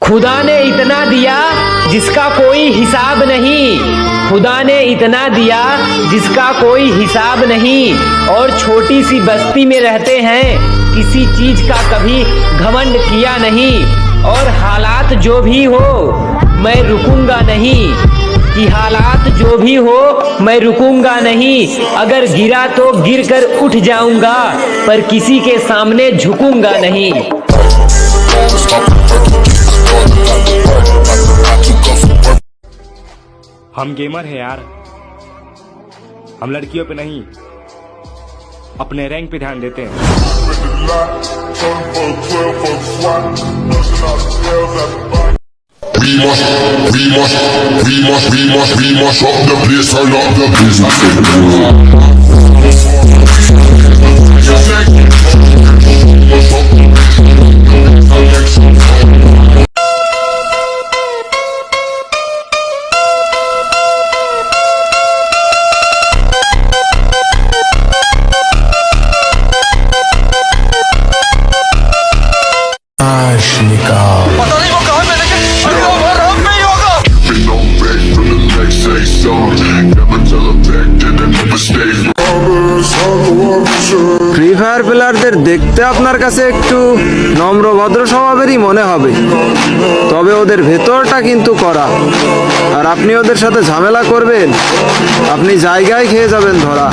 खुदा ने इतना दिया जिसका कोई हिसाब नहीं। खुदा ने इतना दिया जिसका कोई हिसाब नहीं। और छोटी सी बस्ती में रहते हैं, किसी चीज का कभी घमंड किया नहीं। और हालात जो भी हो मैं रुकूंगा नहीं, कि हालात जो भी हो मैं रुकूंगा नहीं। अगर गिरा तो गिर कर उठ जाऊंगा, पर किसी के सामने झुकूंगा नहीं। हम गेमर हैं यार, हम लड़कियों पे नहीं अपने रैंक पे ध्यान देते हैं। We must up the place, turn up the business. पता नहीं वो कहाँ पे, लेकिन अभी वो रात में ही होगा। ফ্রি ফায়ার প্লেয়ারদের দেখতে আপনার কাছে একটু নম্র ভদ্র স্বভাবেরই মনে হবে, তবে ওদের ভেতরটা কিন্তু কড়া। আর আপনি ওদের সাথে ঝামেলা করবেন, আপনি জায়গায় খেয়ে যাবেন ধরা।